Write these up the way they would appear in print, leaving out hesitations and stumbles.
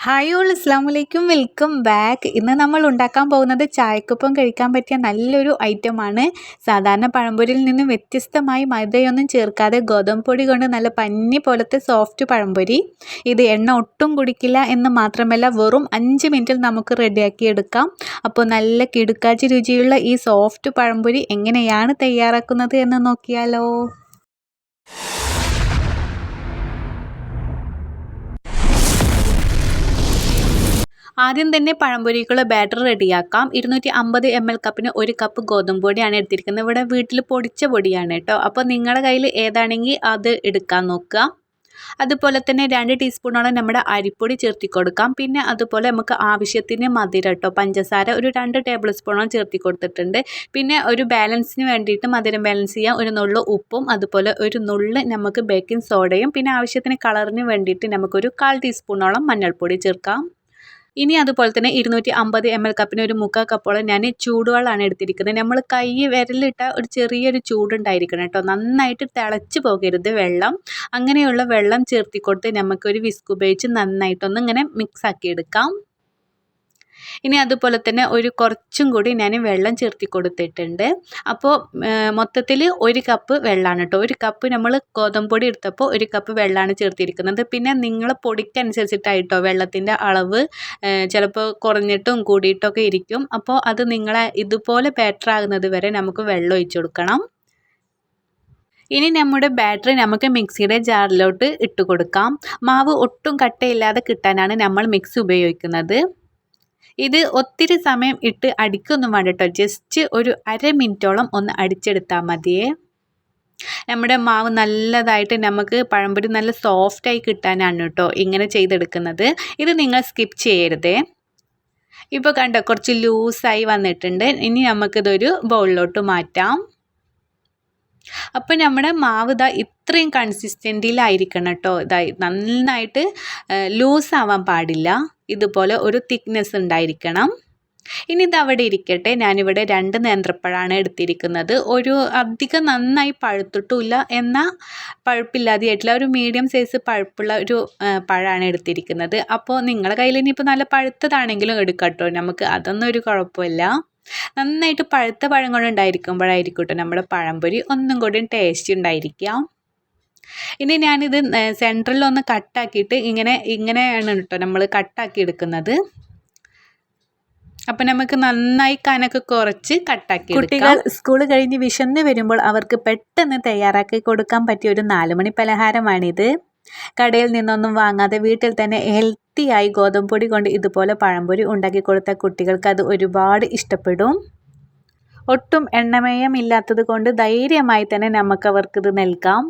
Hi all അസ്സലാമലൈക്കും welcome back. ഇന്ന് നമ്മൾ ഉണ്ടാക്കാൻ പോകുന്നത് ചായക്കൊപ്പം കഴിക്കാൻ പറ്റിയ നല്ലൊരു ഐറ്റമാണ്. സാധാരണ പഴംപൊരിയിൽ നിന്ന് വ്യത്യസ്തമായി മൈദയൊന്നും ചേർക്കാതെ ഗോതമ്പ് പൊടി കൊണ്ട് നല്ല പഞ്ഞി പോലത്തെ സോഫ്റ്റ് പഴംപൊരി. ഇത് എണ്ണ ഒട്ടും കുടിക്കില്ല എന്ന് മാത്രമല്ല വെറും 5 മിനിറ്റിൽ നമുക്ക് റെഡിയാക്കി എടുക്കാം. അപ്പോൾ നല്ല കിടുക്കാച്ചി രുചിയുള്ള ഈ സോഫ്റ്റ് പഴംപൊരി എങ്ങനെയാണ് തയ്യാറാക്കുന്നത് എന്ന് നോക്കിയാലോ. ആദ്യം തന്നെ പഴംപൊരിക്കുള്ള ബാറ്റർ റെഡിയാക്കാം. 250 ml കപ്പിന് 1 കപ്പ് ഗോതമ്പ് പൊടിയാണ് എടുത്തിരിക്കുന്നത്. ഇവിടെ വീട്ടിൽ പൊടിച്ച പൊടിയാണ് കേട്ടോ. അപ്പോൾ നിങ്ങളുടെ കയ്യിൽ ഏതാണെങ്കിൽ അത് എടുക്കാൻ നോക്കുക. അതുപോലെ തന്നെ 2 ടീസ്പൂണോളം നമ്മുടെ അരിപ്പൊടി ചേർത്തി കൊടുക്കാം. പിന്നെ അതുപോലെ നമുക്ക് ആവശ്യത്തിന് മധുരം കേട്ടോ, പഞ്ചസാര ഒരു 2 ടേബിൾ സ്പൂണോളം ചേർത്തി കൊടുത്തിട്ടുണ്ട്. പിന്നെ ഒരു ബാലൻസിന് വേണ്ടിയിട്ട് മധുരം ബാലൻസ് ചെയ്യാൻ ഒരു നുള്ളു ഉപ്പും അതുപോലെ ഒരു നുള്ള് നമുക്ക് ബേക്കിംഗ് സോഡയും പിന്നെ ആവശ്യത്തിന് കളറിന് വേണ്ടിയിട്ട് നമുക്കൊരു 1/4 ടീസ്പൂണോളം മഞ്ഞൾപ്പൊടി ചേർക്കാം. ഇനി അതുപോലെ തന്നെ 250 ml കപ്പിന് ഒരു 3/4 കപ്പോളം ഞാൻ ചൂടുവെള്ളമാണ് എടുത്തിരിക്കുന്നത്. നമ്മൾ കൈ വിരലിട്ട ഒരു ചെറിയൊരു ചൂടുണ്ടായിരിക്കണം കേട്ടോ. നന്നായിട്ട് തിളച്ച് പോകരുത് വെള്ളം. അങ്ങനെയുള്ള വെള്ളം ചേർത്തി കൊടുത്ത് നമുക്കൊരു വിസ്ക് ഉപയോഗിച്ച് നന്നായിട്ടൊന്ന് ഇങ്ങനെ മിക്സ് ആക്കി എടുക്കാം. ഇനി അതുപോലെ തന്നെ ഒരു കുറച്ചും കൂടി ഞാൻ വെള്ളം ചേർത്തി കൊടുത്തിട്ടുണ്ട്. അപ്പോൾ മൊത്തത്തിൽ 1 കപ്പ് വെള്ളമാണ് കേട്ടോ. 1 കപ്പ് നമ്മൾ ഗോതമ്പ് പൊടി എടുത്തപ്പോൾ 1 കപ്പ് വെള്ളമാണ് ചേർത്തിരിക്കുന്നത്. പിന്നെ നിങ്ങളെ പൊടിക്കനുസരിച്ചിട്ടായിട്ടോ വെള്ളത്തിൻ്റെ അളവ് ചിലപ്പോൾ കുറഞ്ഞിട്ടും കൂടിയിട്ടൊക്കെ ഇരിക്കും. അപ്പോൾ അത് നിങ്ങളെ ഇതുപോലെ ബാറ്റർ ആകുന്നത് വരെ നമുക്ക് വെള്ളം ഒഴിച്ചു കൊടുക്കണം. ഇനി നമ്മുടെ ബാറ്ററി നമുക്ക് മിക്സിയുടെ ജാറിലോട്ട് ഇട്ട് കൊടുക്കാം. മാവ് ഒട്ടും കട്ടയില്ലാതെ കിട്ടാനാണ് നമ്മൾ മിക്സി ഉപയോഗിക്കുന്നത്. ഇത് ഒത്തിരി സമയം ഇട്ട് അടിക്കൊന്നും വേണ്ട കേട്ടോ. ജസ്റ്റ് ഒരു 1/2 മിനിറ്റോളം ഒന്ന് അടിച്ചെടുത്താൽ മതിയേ. നമ്മുടെ മാവ് നല്ലതായിട്ട് നമുക്ക് പഴംപൊരി നല്ല സോഫ്റ്റായി കിട്ടാനാണ് കേട്ടോ ഇങ്ങനെ ചെയ്തെടുക്കുന്നത്. ഇത് നിങ്ങൾ സ്കിപ്പ് ചെയ്യരുതേ. ഇപ്പോൾ കണ്ടോ കുറച്ച് ലൂസായി വന്നിട്ടുണ്ട്. ഇനി നമുക്കിതൊരു ബൗളിലോട്ട് മാറ്റാം. അപ്പോൾ നമ്മുടെ മാവ് ഇതാ ഇത്രയും കൺസിസ്റ്റൻറ്റിയിലായിരിക്കണം കേട്ടോ. ഇതായി നന്നായിട്ട് ലൂസാവാൻ പാടില്ല. ഇതുപോലെ ഒരു തിക്നെസ് ഉണ്ടായിരിക്കണം. ഇനി ഇത് അവിടെ ഇരിക്കട്ടെ. ഞാനിവിടെ 2 നേന്ത്രപ്പഴമാണ് എടുത്തിരിക്കുന്നത്. ഒരു അധികം നന്നായി പഴുത്തിട്ടില്ല എന്നാൽ പഴുപ്പില്ലാതെയായിട്ടുള്ള ഒരു മീഡിയം സൈസ് പഴുപ്പുള്ള ഒരു പഴമാണ് എടുത്തിരിക്കുന്നത്. അപ്പോൾ നിങ്ങളുടെ കയ്യിൽ ഇനിയിപ്പോൾ നല്ല പഴുത്തതാണെങ്കിലും എടുക്കാം കേട്ടോ. നമുക്ക് അതൊന്നും ഒരു കുഴപ്പമില്ല. നന്നായിട്ട് പഴുത്ത പഴങ്ങൾ ഉണ്ടായിരിക്കുമ്പോഴായിരിക്കും കേട്ടോ നമ്മുടെ പഴംപൊരി ഒന്നും കൂടി ടേസ്റ്റ് ഉണ്ടായിരിക്കാം. ഇനി ഞാനിത് സെൻറ്ററിലൊന്ന് കട്ടാക്കിയിട്ട് ഇങ്ങനെയാണ് കേട്ടോ നമ്മൾ കട്ടാക്കി എടുക്കുന്നത്. അപ്പം നമുക്ക് നന്നായി കനക്ക് കുറച്ച് കട്ടാക്കി കുട്ടികൾ സ്കൂൾ കഴിഞ്ഞ് വിശന്ന് വരുമ്പോൾ അവർക്ക് പെട്ടെന്ന് തയ്യാറാക്കി കൊടുക്കാൻ പറ്റിയ ഒരു 4 മണി പലഹാരമാണിത്. കടയിൽ നിന്നൊന്നും വാങ്ങാതെ വീട്ടിൽ തന്നെ ഹെൽത്തിയായി ഗോതമ്പ് പൊടി കൊണ്ട് ഇതുപോലെ പഴംപൊരി ഉണ്ടാക്കി കൊടുത്ത കുട്ടികൾക്ക് അത് ഒരുപാട് ഇഷ്ടപ്പെടും. ഒട്ടും എണ്ണമയമില്ലാത്തത് കൊണ്ട് ധൈര്യമായി തന്നെ നമുക്ക് അവർക്കിത് നൽകാം.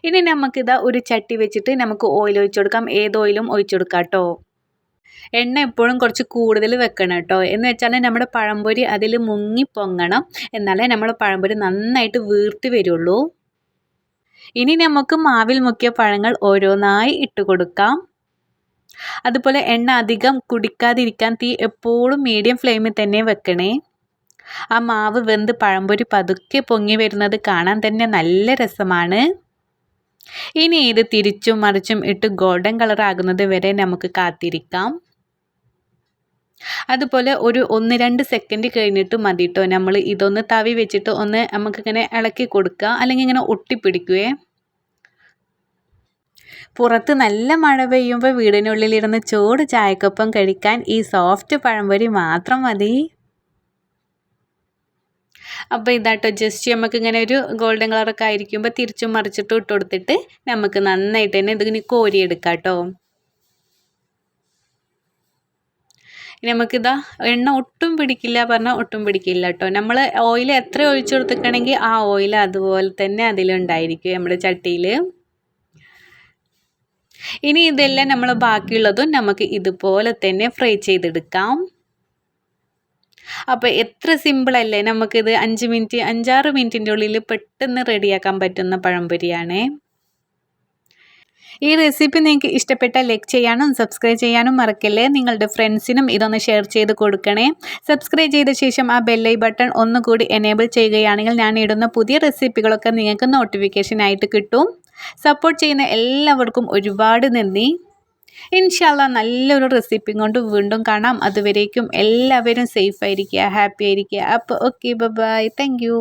ഇനി നമുക്കിതാ ഒരു ചട്ടി വെച്ചിട്ട് നമുക്ക് ഓയിൽ ഒഴിച്ചു കൊടുക്കാം. ഏത് ഓയിലും ഒഴിച്ചു കൊടുക്കാം കേട്ടോ. എണ്ണ എപ്പോഴും കുറച്ച് കൂടുതൽ വെക്കണം കേട്ടോ. എന്ന് വെച്ചാൽ നമ്മുടെ പഴംപൊരി അതിൽ മുങ്ങി പൊങ്ങണം. എന്നാലേ നമ്മുടെ പഴംപൊരി നന്നായിട്ട് വീർത്ത് വരുള്ളൂ. ഇനി നമുക്ക് മാവിൽ മുക്കിയ പഴങ്ങൾ ഓരോന്നായി ഇട്ട് കൊടുക്കാം. അതുപോലെ എണ്ണ അധികം കുടിക്കാതിരിക്കാൻ തീ എപ്പോഴും മീഡിയം ഫ്ലെയിമിൽ തന്നെ വെക്കണേ. ആ മാവ് വെന്ത് പഴംപൊരി പതുക്കെ പൊങ്ങി വരുന്നത് കാണാൻ തന്നെ നല്ല രസമാണ്. ഇനി ഇത് തിരിച്ചും മറിച്ചും ഇട്ട് ഗോൾഡൻ കളർ ആകുന്നത് വരെ നമുക്ക് കാത്തിരിക്കാം. അതുപോലെ ഒരു 1-2 സെക്കൻഡ് കഴിഞ്ഞിട്ട് മതി കേട്ടോ. നമ്മൾ ഇതൊന്ന് തവി വെച്ചിട്ട് ഒന്ന് നമുക്കിങ്ങനെ ഇളക്കി കൊടുക്കുക. അല്ലെങ്കിൽ ഇങ്ങനെ ഒട്ടിപ്പിടിക്കുവേ. പുറത്ത് നല്ല മഴ പെയ്യുമ്പോൾ വീടിനുള്ളിലിരുന്ന് ചൂട് ചായക്കൊപ്പം കഴിക്കാൻ ഈ സോഫ്റ്റ് പഴംപൊരി മാത്രം മതി. അപ്പോൾ ഇതാട്ടോ ജസ്റ്റ് നമുക്കിങ്ങനെ ഒരു ഗോൾഡൻ കളറൊക്കെ ആയിരിക്കുമ്പോൾ തിരിച്ചും മറിച്ചിട്ട് ഇട്ട് കൊടുത്തിട്ട് നമുക്ക് നന്നായിട്ട് തന്നെ ഇതിങ്ങനെ കോരിയെടുക്കാം കേട്ടോ. നമുക്കിതാ എണ്ണ ഒട്ടും പിടിക്കില്ല പറഞ്ഞാൽ ഒട്ടും പിടിക്കില്ല കേട്ടോ. നമ്മൾ ഓയിൽ എത്ര ഒഴിച്ചു കൊടുത്തിക്കണമെങ്കിൽ ആ ഓയിൽ അതുപോലെ തന്നെ അതിലുണ്ടായിരിക്കും നമ്മുടെ ചട്ടിയിൽ. ഇനി ഇതെല്ലാം നമ്മൾ ബാക്കിയുള്ളതും നമുക്ക് ഇതുപോലെ തന്നെ ഫ്രൈ ചെയ്തെടുക്കാം. അപ്പോൾ എത്ര സിമ്പിളല്ലേ. നമുക്കിത് 5-6 മിനിറ്റിൻ്റെ ഉള്ളിൽ പെട്ടെന്ന് റെഡിയാക്കാൻ പറ്റുന്ന പഴംപൊരിയാണ്. ഈ റെസിപ്പി നിങ്ങൾക്ക് ഇഷ്ടപ്പെട്ടാൽ ലൈക്ക് ചെയ്യാനും സബ്സ്ക്രൈബ് ചെയ്യാനും മറക്കല്ലേ. നിങ്ങളുടെ ഫ്രണ്ട്സിനും ഇതൊന്ന് ഷെയർ ചെയ്ത് കൊടുക്കണേ. സബ്സ്ക്രൈബ് ചെയ്ത ശേഷം ആ ബെല്ലൈ ബട്ടൺ ഒന്നുകൂടി എനേബിൾ ചെയ്യുകയാണെങ്കിൽ ഞാൻ ഇടുന്ന പുതിയ റെസിപ്പികളൊക്കെ നിങ്ങൾക്ക് നോട്ടിഫിക്കേഷൻ ആയിട്ട് കിട്ടും. സപ്പോർട്ട് ചെയ്യുന്ന എല്ലാവർക്കും ഒരുപാട് നന്ദി. ഇൻഷാല്ല നല്ലൊരു റെസിപ്പി കൊണ്ട് വീണ്ടും കാണാം. അതുവരേക്കും എല്ലാവരും സേഫ് ആയിരിക്കുക, ഹാപ്പി ആയിരിക്കുക. അപ്പോൾ ഓക്കെ, ബൈ, താങ്ക് യു.